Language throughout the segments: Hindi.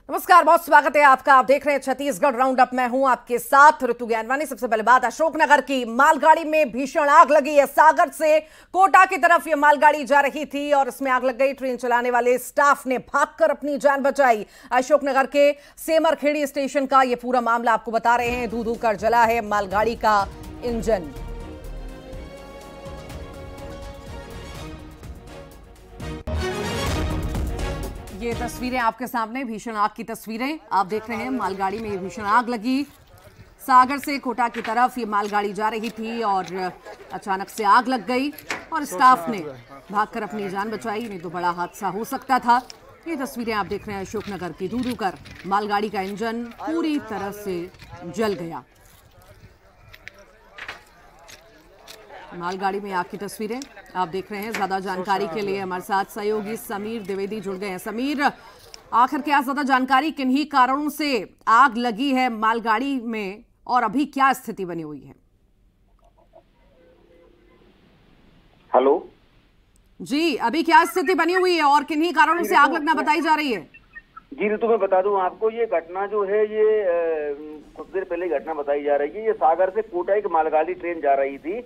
नमस्कार, बहुत स्वागत है आपका। आप देख रहे हैं छत्तीसगढ़ राउंड अप। मैं हूं आपके साथ ऋतु ज्ञानवानी। सबसे पहले बात अशोकनगर की। मालगाड़ी में भीषण आग लगी है। सागर से कोटा की तरफ यह मालगाड़ी जा रही थी और इसमें आग लग गई। ट्रेन चलाने वाले स्टाफ ने भागकर अपनी जान बचाई। अशोकनगर के सेमरखेड़ी स्टेशन का यह पूरा मामला आपको बता रहे हैं। धू धू कर जला है मालगाड़ी का इंजन। ये तस्वीरें आपके सामने, भीषण आग की तस्वीरें आप देख रहे हैं। मालगाड़ी में भीषण आग लगी। सागर से कोटा की तरफ ये मालगाड़ी जा रही थी और अचानक से आग लग गई और स्टाफ ने भागकर अपनी जान बचाई, नहीं तो बड़ा हादसा हो सकता था। ये तस्वीरें आप देख रहे हैं अशोकनगर की। धू धू कर मालगाड़ी का इंजन पूरी तरह से जल गया। मालगाड़ी में आग की तस्वीरें आप देख रहे हैं। ज्यादा जानकारी के लिए हमारे साथ सहयोगी समीर द्विवेदी जुड़ गए हैं। समीर, आखिर क्या ज्यादा जानकारी, किन्हीं कारणों से आग लगी है मालगाड़ी में और अभी क्या स्थिति बनी हुई है? हेलो जी, अभी क्या स्थिति बनी हुई है और किन्हीं कारणों से आग लगना बताई जा रही है? जी ऋतु, मैं बता दूं आपको, ये घटना जो है ये कुछ देर पहले घटना बताई जा रही है। ये सागर से कोटा एक मालगाड़ी ट्रेन जा रही थी,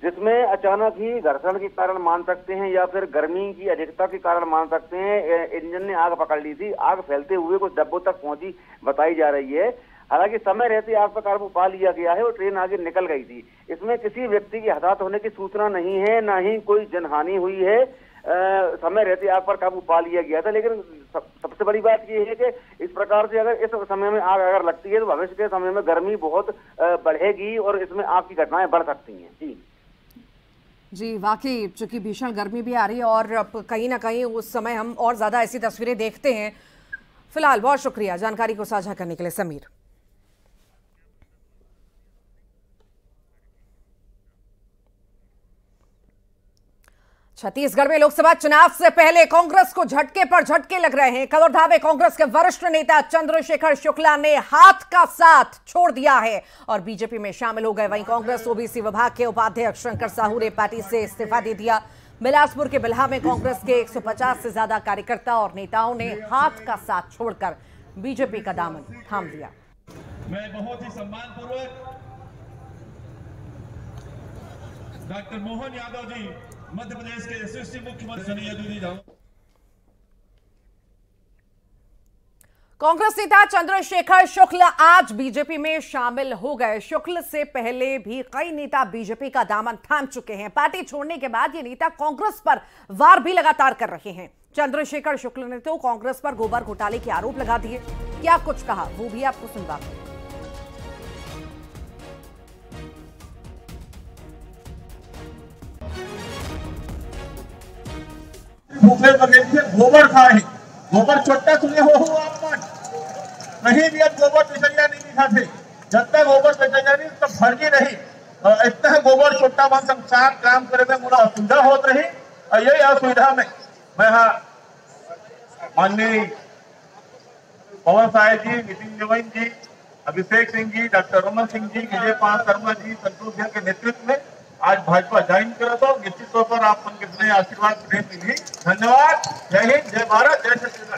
जिसमें अचानक ही घर्षण के कारण मान सकते हैं या फिर गर्मी की अधिकता के कारण मान सकते हैं, इंजन ने आग पकड़ ली थी। आग फैलते हुए कुछ डब्बों तक पहुंची बताई जा रही है। हालांकि समय रहते आग पर काबू पा लिया गया है और ट्रेन आगे निकल गई थी। इसमें किसी व्यक्ति की हताहत होने की सूचना नहीं है, ना ही कोई जनहानि हुई है। समय रहते आग पर काबू पा लिया गया था। लेकिन सबसे बड़ी बात यह है कि इस प्रकार से अगर इस समय में आग अगर लगती है तो भविष्य के समय में गर्मी बहुत बढ़ेगी और इसमें आग की घटनाएं बढ़ सकती हैं। जी वाकई, चूंकि भीषण गर्मी भी आ रही है और कहीं ना कहीं उस समय हम और ज्यादा ऐसी तस्वीरें देखते हैं। फिलहाल बहुत शुक्रिया जानकारी को साझा करने के लिए समीर। छत्तीसगढ़ में लोकसभा चुनाव से पहले कांग्रेस को झटके पर झटके लग रहे हैं। कलौठा में कांग्रेस के वरिष्ठ नेता चंद्रशेखर शुक्ला ने हाथ का साथ छोड़ दिया है और बीजेपी में शामिल हो गए। वहीं कांग्रेस ओबीसी विभाग के उपाध्यक्ष शंकर साहू ने पार्टी से इस्तीफा दे दिया। बिलासपुर के बिल्हा में कांग्रेस के 150 से ज्यादा कार्यकर्ता और नेताओं ने हाथ का साथ छोड़कर बीजेपी का दामन थाम लिया। मैं बहुत ही सम्मानपूर्वक डॉक्टर मोहन यादव जी, मध्य प्रदेश के यशस्वी मुख्यमंत्री कांग्रेस नेता चंद्रशेखर शुक्ला आज बीजेपी में शामिल हो गए। शुक्ल से पहले भी कई नेता बीजेपी का दामन थाम चुके हैं। पार्टी छोड़ने के बाद ये नेता कांग्रेस पर वार भी लगातार कर रहे हैं। चंद्रशेखर शुक्ल ने तो कांग्रेस पर गोबर घोटाले के आरोप लगा दिए। क्या कुछ कहा वो भी आपको सुनवा। गोबर खाए, गोबर छोटा सुने हो आप कहीं भी अब गोबर पिछड़िया नहीं दिखा थे। जब तक गोबर पिछड़िया नहीं तब फर्जी रही। इतना गोबर छोटा बन संसार काम करे में मुझे असुविधा होत रही और यही असुविधा में मैं माननीय पवन साय जी, नितिन जैन जी, अभिषेक सिंह जी, डॉक्टर रमन सिंह जी, विजय पाल शर्मा जी, संतोष जी के नेतृत्व में आज भाजपा ज्वाइन करा तो निश्चित तौर पर आप कितने आशीर्वाद प्रेम मिली। धन्यवाद। जय हिंद, जय भारत, जय छत्तीसगढ़।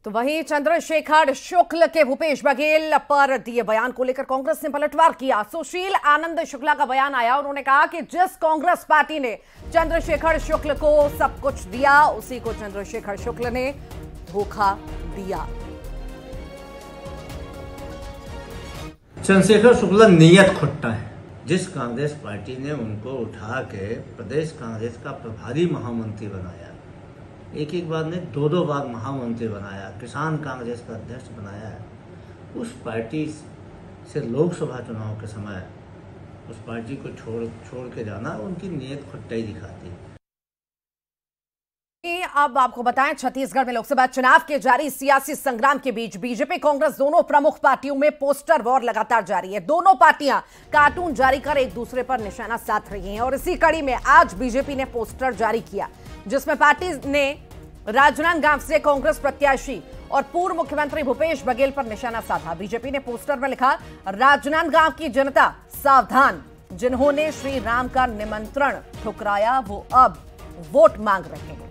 तो वहीं चंद्रशेखर शुक्ल के भूपेश बघेल पर दिए बयान को लेकर कांग्रेस ने पलटवार किया। सुशील आनंद शुक्ला का बयान आया। उन्होंने कहा कि जिस कांग्रेस पार्टी ने चंद्रशेखर शुक्ल को सब कुछ दिया, उसी को चंद्रशेखर शुक्ल ने धोखा दिया। चंद्रशेखर शुक्ला नियत खुट्टा है। जिस कांग्रेस पार्टी ने उनको उठा के प्रदेश कांग्रेस का प्रभारी महामंत्री बनाया, एक बार ने दो बार महामंत्री बनाया, किसान कांग्रेस का अध्यक्ष बनाया है, उस पार्टी से लोकसभा चुनाव के समय उस पार्टी को छोड़ के जाना उनकी नीयत खुट्टाई दिखाती है। अब आपको बताएं, छत्तीसगढ़ में लोकसभा चुनाव के जारी सियासी संग्राम के बीच बीजेपी कांग्रेस दोनों प्रमुख पार्टियों में पोस्टर वॉर लगातार जारी है। दोनों पार्टियां कार्टून जारी कर एक दूसरे पर निशाना साध रही हैं और इसी कड़ी में आज बीजेपी ने पोस्टर जारी किया, जिसमें पार्टी ने राजनांदगांव से कांग्रेस प्रत्याशी और पूर्व मुख्यमंत्री भूपेश बघेल पर निशाना साधा। बीजेपी ने पोस्टर में लिखा, राजनांदगांव की जनता सावधान, जिन्होंने श्री राम का निमंत्रण ठुकराया वो अब वोट मांग रहे हैं।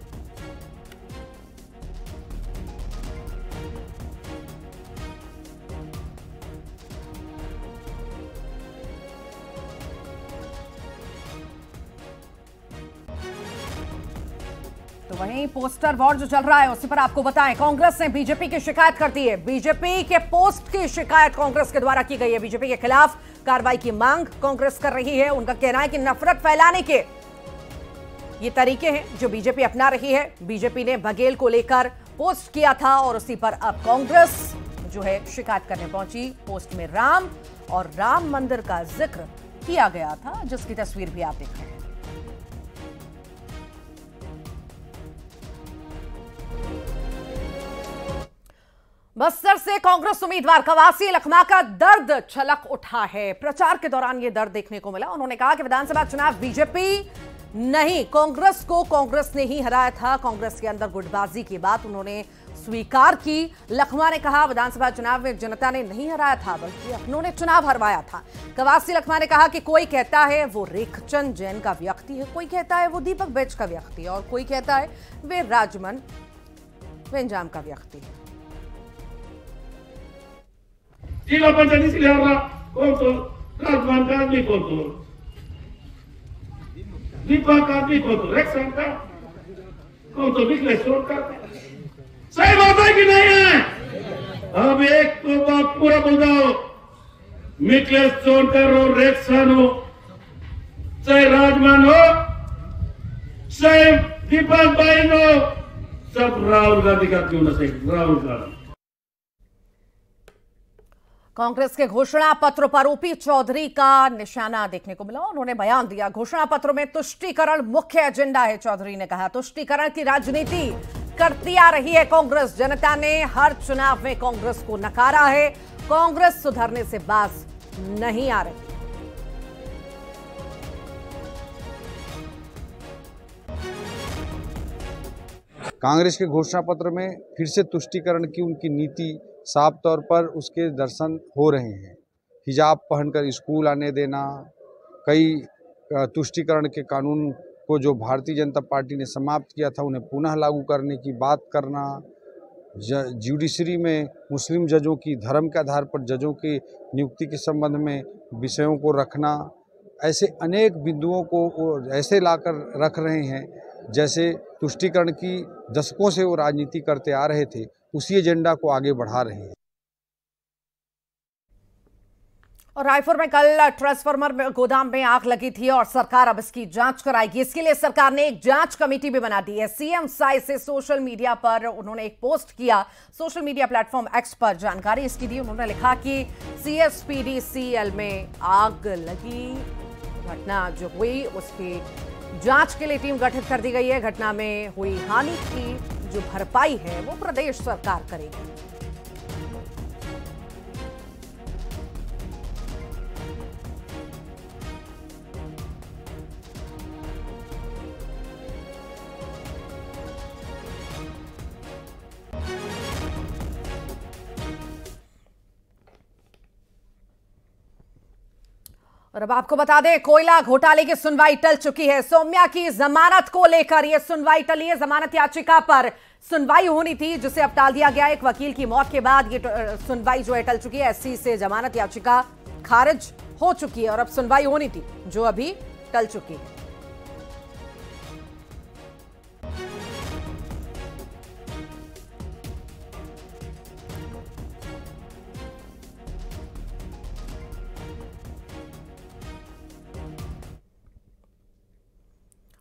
वहीं पोस्टर वॉर जो चल रहा है उसी पर आपको बताएं, कांग्रेस ने बीजेपी की शिकायत कर दी है। बीजेपी के पोस्ट की शिकायत कांग्रेस के द्वारा की गई है। बीजेपी के खिलाफ कार्रवाई की मांग कांग्रेस कर रही है। उनका कहना है कि नफरत फैलाने के ये तरीके हैं जो बीजेपी अपना रही है। बीजेपी ने बघेल को लेकर पोस्ट किया था और उसी पर अब कांग्रेस जो है शिकायत करने पहुंची। पोस्ट में राम और राम मंदिर का जिक्र किया गया था, जिसकी तस्वीर भी आप देख रहे हैं। बस्तर से कांग्रेस उम्मीदवार कवासी लखमा का दर्द छलक उठा है। प्रचार के दौरान यह दर्द देखने को मिला। उन्होंने कहा कि विधानसभा चुनाव बीजेपी नहीं, कांग्रेस को कांग्रेस ने ही हराया था। कांग्रेस के अंदर गुटबाजी की बात उन्होंने स्वीकार की। लखमा ने कहा विधानसभा चुनाव में जनता ने नहीं हराया था, बल्कि अपनों ने चुनाव हरवाया था। कवासी लखमा ने कहा कि कोई कहता है वो रेखचंद जैन का व्यक्ति है, कोई कहता है वो दीपक बैज का व्यक्ति है और कोई कहता है वे राजमन वेंजाम का व्यक्ति है। जिला पंचायत इसलिए हारा, कौन तो राजमान का आदमी, कौन तो दीपक का आदमी, कौन तो रेक्सन का, कौन तो विश्लेषण का। सही बात है कि नहीं है? अब एक तो बात पूरा बोल जाओ, मिकलेस चोनकर हो, रेक्सन हो, चाहे राजमान हो, चाहे दीपक भाई हो, सब राहुल गांधी का क्यों न सही, राहुल गांधी। कांग्रेस के घोषणा पत्र पर ओपी चौधरी का निशाना देखने को मिला। उन्होंने बयान दिया, घोषणा पत्र में तुष्टीकरण मुख्य एजेंडा है। चौधरी ने कहा तुष्टीकरण की राजनीति करती आ रही है कांग्रेस। जनता ने हर चुनाव में कांग्रेस को नकारा है। कांग्रेस सुधरने से बाज नहीं आ रही। कांग्रेस के घोषणा पत्र में फिर से तुष्टीकरण की उनकी नीति साफ तौर पर उसके दर्शन हो रहे हैं। हिजाब पहनकर स्कूल आने देना, कई तुष्टीकरण के कानून को जो भारतीय जनता पार्टी ने समाप्त किया था उन्हें पुनः लागू करने की बात करना, जुडिशरी में मुस्लिम जजों की धर्म के आधार पर जजों की नियुक्ति के संबंध में विषयों को रखना, ऐसे अनेक बिंदुओं को ऐसे लाकर रख रहे हैं जैसे तुष्टीकरण की दशकों से वो राजनीति करते आ रहे थे, उसी एजेंडा को आगे बढ़ा रहे हैं। और रायपुर में कल ट्रांसफार्मर गोदाम में आग लगी थी और सरकार अब इसकी जांच कराएगी। इसके लिए सरकार ने एक जांच कमेटी भी बना दी है। सीएम साई से सोशल मीडिया पर उन्होंने एक पोस्ट किया। सोशल मीडिया प्लेटफॉर्म एक्स पर जानकारी इसकी दी। उन्होंने लिखा कि CSPDCL में आग लगी घटना जो हुई उसकी जांच के लिए टीम गठित कर दी गई है। घटना में हुई हानि की जो भरपाई है वो प्रदेश सरकार करेगी। और अब आपको बता दें, कोयला घोटाले की सुनवाई टल चुकी है। सौम्या की जमानत को लेकर यह सुनवाई टली है। जमानत याचिका पर सुनवाई होनी थी जिसे अब टाल दिया गया। एक वकील की मौत के बाद ये सुनवाई जो है टल चुकी है। SC से जमानत याचिका खारिज हो चुकी है और अब सुनवाई होनी थी जो अभी टल चुकी है।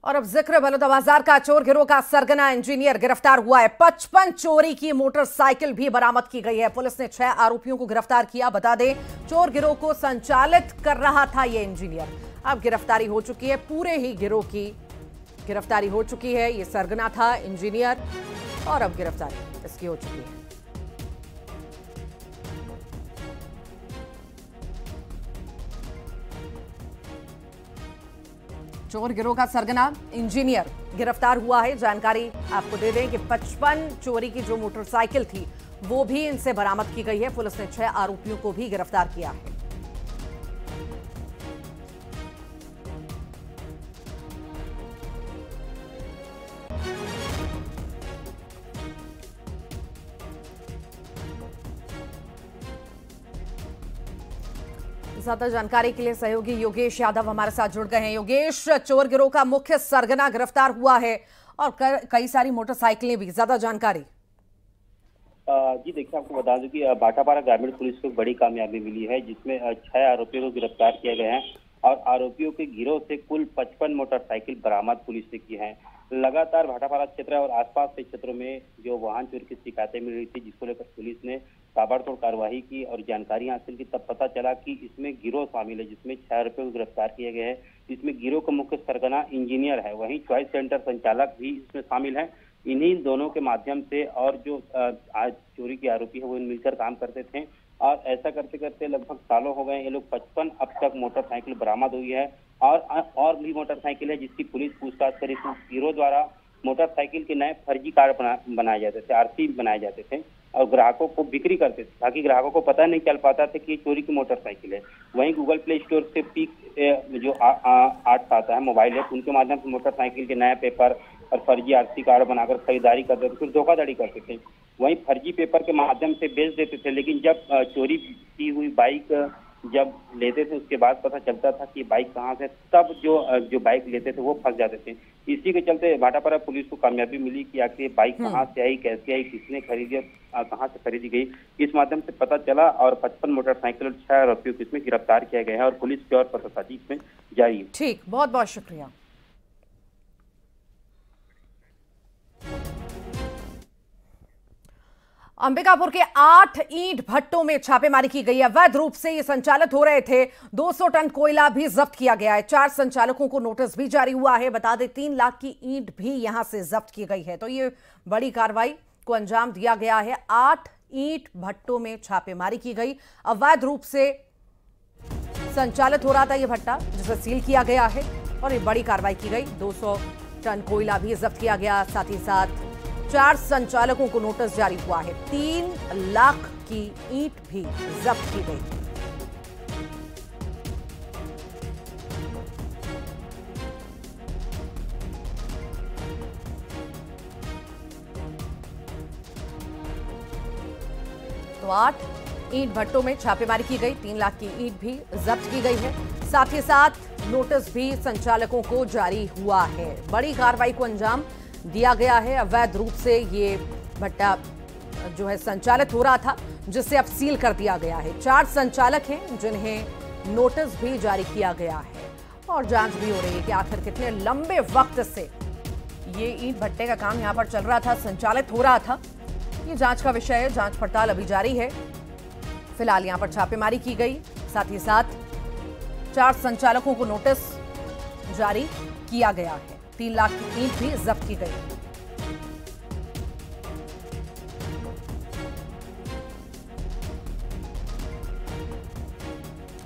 और अब जिक्र बलौदाबाजार का। चोर गिरोह का सरगना इंजीनियर गिरफ्तार हुआ है। 55 चोरी की मोटरसाइकिल भी बरामद की गई है। पुलिस ने 6 आरोपियों को गिरफ्तार किया। बता दें, चोर गिरोह को संचालित कर रहा था यह इंजीनियर। अब गिरफ्तारी हो चुकी है। पूरे ही गिरोह की गिरफ्तारी हो चुकी है। यह सरगना था इंजीनियर और अब गिरफ्तारी इसकी हो चुकी है। चोर गिरोह का सरगना इंजीनियर गिरफ्तार हुआ है। जानकारी आपको दे दें कि 55 चोरी की जो मोटरसाइकिल थी वो भी इनसे बरामद की गई है। पुलिस ने 6 आरोपियों को भी गिरफ्तार किया है। ज्यादा जानकारी के लिए सहयोगी योगेश यादव हमारे साथ जुड़ गए हैं। योगेश, चोर गिरोह का मुख्य सरगना गिरफ्तार हुआ है और कई सारी मोटरसाइकिलें भी। ज्यादा जानकारी। जी देखिए, आपको बता दूं कि भाटापारा ग्रामीण पुलिस को बड़ी कामयाबी मिली है, जिसमें 6 आरोपियों को गिरफ्तार किया गया है और आरोपियों के गिरोह से कुल 55 मोटरसाइकिल बरामद पुलिस ने की है। लगातार भाटापारा क्षेत्र और आसपास के क्षेत्रों में जो वाहन चोरी की शिकायतें मिल रही थी, जिसको लेकर पुलिस ने ताबड़तोड़ कार्रवाई की और जानकारी हासिल की, तब पता चला कि इसमें गिरोह शामिल है, जिसमें 6 आरोपियों को गिरफ्तार किया गया है। इसमें गिरोह का मुख्य सरगना इंजीनियर है, वहीं चॉइस सेंटर संचालक भी इसमें शामिल है। इन्हीं दोनों के माध्यम से और जो आज चोरी के आरोपी है वो मिलकर काम करते थे और ऐसा करते करते लगभग सालों हो गए। ये लोग 55 अब तक मोटरसाइकिल बरामद हुई है और भी मोटरसाइकिल है, जिसकी पुलिस पूछताछ करी। तो गिरोह द्वारा मोटरसाइकिल के नए फर्जी कार्ड बनाए जाते थे, आरसी बनाए जाते थे और ग्राहकों को बिक्री करते थे, ताकि ग्राहकों को पता नहीं चल पाता था कि ये चोरी की मोटरसाइकिल है। वहीं गूगल प्ले स्टोर से पीक जो आर्ट्स आता है मोबाइल ऐप, उनके माध्यम से मोटरसाइकिल के नए पेपर और फर्जी आरसी कार्ड बनाकर खरीदारी करते थे, फिर धोखाधड़ी करते थे। वहीं फर्जी पेपर के माध्यम से बेच देते थे, लेकिन जब चोरी की हुई बाइक जब लेते थे उसके बाद पता चलता था कि बाइक कहाँ से, तब जो बाइक लेते थे वो फंस जाते थे। इसी के चलते भाटापारा पुलिस को कामयाबी मिली कि आखिर बाइक कहाँ से आई, कैसे आई, किसने खरीदी, कहाँ से खरीदी गई, इस माध्यम से पता चला और 55 मोटरसाइकिल और 6 आरोपियों को इसमें गिरफ्तार किया गया है और पुलिस की और पतासाजी इसमें जारी है। ठीक, बहुत बहुत शुक्रिया। अंबिकापुर के 8 ईंट भट्टों में छापेमारी की गई है। अवैध रूप से ये संचालित हो रहे थे। 200 टन कोयला भी जब्त किया गया है। 4 संचालकों को नोटिस भी जारी हुआ है। बता दें 3 लाख की ईंट भी यहां से जब्त की गई है। तो ये बड़ी कार्रवाई को अंजाम दिया गया है। 8 ईंट भट्टों में छापेमारी की गई। अवैध रूप से संचालित हो रहा था ये भट्टा, जिसे सील किया गया है और ये बड़ी कार्रवाई की गई। 200 टन कोयला भी जब्त किया गया। साथ ही साथ 4 संचालकों को नोटिस जारी हुआ है। 3 लाख की ईंट भी जब्त की गई। तो 8 ईंट भट्टों में छापेमारी की गई। 3 लाख की ईंट भी जब्त की गई है। साथ ही साथ नोटिस भी संचालकों को जारी हुआ है। बड़ी कार्रवाई को अंजाम दिया गया है। अवैध रूप से ये भट्टा जो है संचालित हो रहा था, जिसे अब सील कर दिया गया है। 4 संचालक हैं जिन्हें नोटिस भी जारी किया गया है और जांच भी हो रही है कि आखिर कितने लंबे वक्त से ये ईंट भट्टे का काम यहां पर चल रहा था, संचालित हो रहा था। ये जांच का विषय है। जांच पड़ताल अभी जारी है। फिलहाल यहां पर छापेमारी की गई। साथ ही साथ 4 संचालकों को नोटिस जारी किया गया है। 3 लाख की ईंट भी जब्त की गई।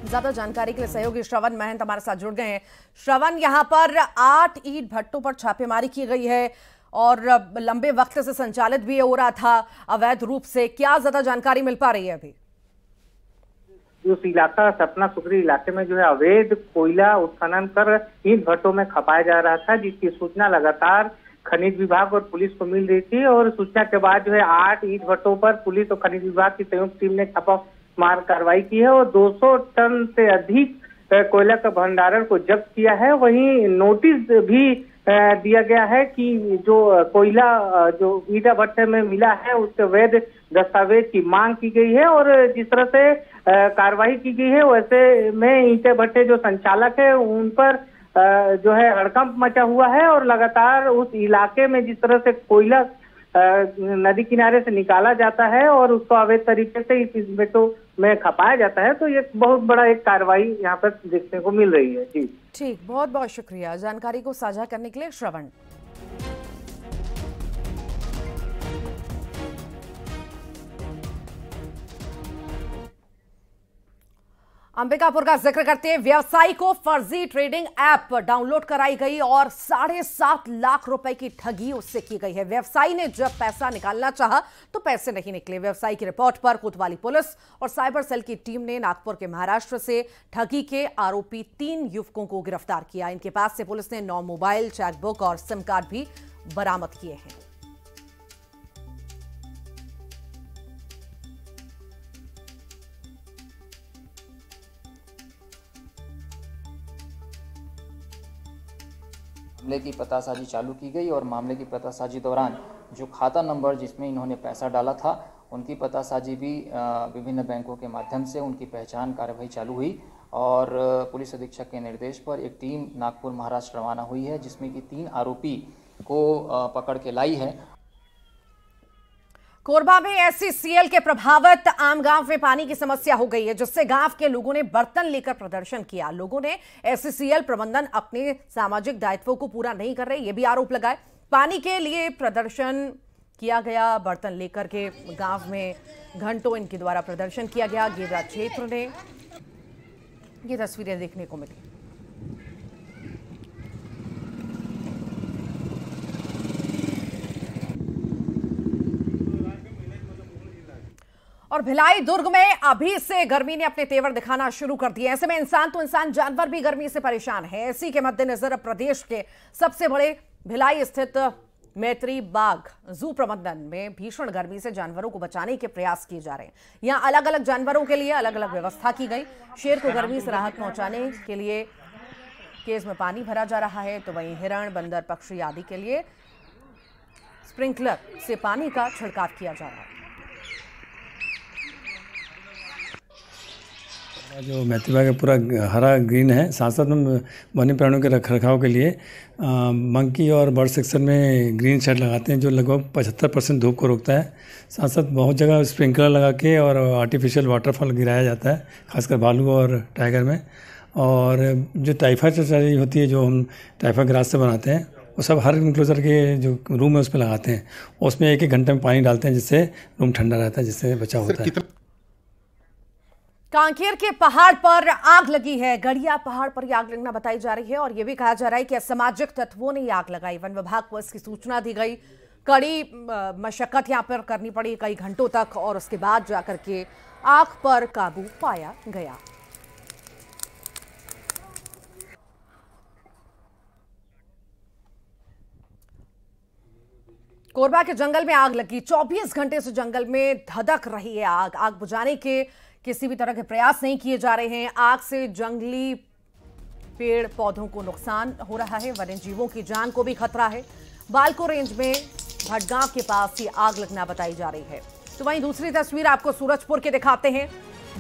ज्यादा जानकारी के लिए सहयोगी श्रवण महंत हमारे साथ जुड़ गए हैं। श्रवण, यहां पर 8 ईंट भट्टों पर छापेमारी की गई है और लंबे वक्त से संचालित भी हो रहा था अवैध रूप से। क्या ज्यादा जानकारी मिल पा रही है अभी? उस इलाका सपना सुकरी इलाके में जो है अवैध कोयला उत्खनन कर ईंट भट्टों में खपाया जा रहा था, जिसकी सूचना लगातार खनिज विभाग और पुलिस को मिल रही थी। और सूचना के बाद जो है 8 ईंट भट्टों पर पुलिस और खनिज विभाग की संयुक्त टीम ने छापामार कार्रवाई की है और 200 टन से अधिक कोयला का भंडारण को जब्त किया है। वहीं नोटिस भी दिया गया है कि जो कोयला जो ईटा भट्टे में मिला है उसके वैध दस्तावेज की मांग की गई है और जिस तरह से कार्रवाई की गई है वैसे में ईटे भट्टे जो संचालक है उन पर जो है हड़कंप मचा हुआ है और लगातार उस इलाके में जिस तरह से कोयला नदी किनारे से निकाला जाता है और उसको अवैध तरीके से इस भट्टों में खपाया जाता है, तो ये बहुत बड़ा एक कार्रवाई यहाँ पर देखने को मिल रही है। जी ठीक, बहुत बहुत शुक्रिया जानकारी को साझा करने के लिए श्रवण। अंबिकापुर का जिक्र करते हैं। व्यवसायी को फर्जी ट्रेडिंग ऐप डाउनलोड कराई गई और 7.5 लाख रुपए की ठगी उससे की गई है। व्यवसायी ने जब पैसा निकालना चाहा तो पैसे नहीं निकले। व्यवसायी की रिपोर्ट पर कोतवाली पुलिस और साइबर सेल की टीम ने नागपुर के महाराष्ट्र से ठगी के आरोपी 3 युवकों को गिरफ्तार किया। इनके पास से पुलिस ने 9 मोबाइल, चेकबुक और सिम कार्ड भी बरामद किए हैं। मामले की पतासाजी चालू की गई और मामले की पतासाजी दौरान जो खाता नंबर जिसमें इन्होंने पैसा डाला था उनकी पतासाजी भी विभिन्न बैंकों के माध्यम से उनकी पहचान कार्रवाई चालू हुई और पुलिस अधीक्षक के निर्देश पर एक टीम नागपुर महाराष्ट्र रवाना हुई है जिसमें कि 3 आरोपी को पकड़ के लाई है। कोरबा में SCCL के प्रभावित आम गांव में पानी की समस्या हो गई है जिससे गांव के लोगों ने बर्तन लेकर प्रदर्शन किया। लोगों ने SCCL प्रबंधन अपने सामाजिक दायित्वों को पूरा नहीं कर रहे, ये भी आरोप लगाए। पानी के लिए प्रदर्शन किया गया, बर्तन लेकर के गांव में घंटों इनके द्वारा प्रदर्शन किया गया। गेवरा क्षेत्र ने ये तस्वीरें देखने को मिली। और भिलाई दुर्ग में अभी से गर्मी ने अपने तेवर दिखाना शुरू कर दिए। ऐसे में इंसान तो इंसान, जानवर भी गर्मी से परेशान है। इसी के मद्देनजर अब प्रदेश के सबसे बड़े भिलाई स्थित मैत्री बाघ जू प्रबंधन में भीषण गर्मी से जानवरों को बचाने के प्रयास किए जा रहे हैं। यहां अलग अलग जानवरों के लिए अलग अलग व्यवस्था की गई। शेर को गर्मी से राहत पहुंचाने के लिए केज में पानी भरा जा रहा है, तो वहीं हिरण, बंदर, पक्षी आदि के लिए स्प्रिंकलर से पानी का छिड़काव किया जा रहा है। जो मैत्री बाग पूरा हरा ग्रीन है, साथ साथ हम वन्य प्राणियों के रखरखाव के लिए मंकी और बर्ड सेक्शन में ग्रीन शेड लगाते हैं जो लगभग 75% धूप को रोकता है। साथ साथ बहुत जगह स्प्रिंकलर लगा के और आर्टिफिशियल वाटरफॉल गिराया जाता है, खासकर भालू और टाइगर में। और जो टाइफा चटाई होती है जो हम टाइफा ग्रास से बनाते हैं वो सब हर इंक्लोजर के जो रूम है उस पर लगाते हैं। उसमें 1-1 घंटे में पानी डालते हैं जिससे रूम ठंडा रहता है, जिससे बचाव होता है। कांकेर के पहाड़ पर आग लगी है। गड़िया पहाड़ पर यह आग लगना बताई जा रही है और यह भी कहा जा रहा है कि असामाजिक तत्वों ने आग लगाई। वन विभाग को इसकी सूचना दी गई। कड़ी मशक्कत यहां पर करनी पड़ी कई घंटों तक और उसके बाद जाकर के आग पर काबू पाया गया। कोरबा के जंगल में आग लगी। 24 घंटे से जंगल में धधक रही है आग। आग बुझाने के किसी भी तरह के प्रयास नहीं किए जा रहे हैं। आग से जंगली पेड़ पौधों को नुकसान हो रहा है, वन्य जीवों की जान को भी खतरा है। बालको रेंज में भटगांव के पास ये आग लगना बताई जा रही है। तो वहीं दूसरी तस्वीर आपको सूरजपुर के दिखाते हैं।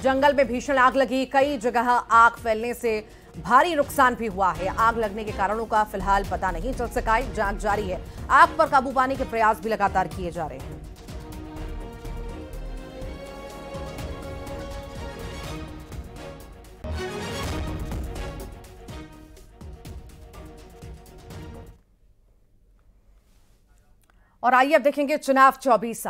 जंगल में भीषण आग लगी। कई जगह आग फैलने से भारी नुकसान भी हुआ है। आग लगने के कारणों का फिलहाल पता नहीं चल सका है, जांच जारी है। आग पर काबू पाने के प्रयास भी लगातार किए जा रहे हैं। और आइए अब देखेंगे चुनाव 24।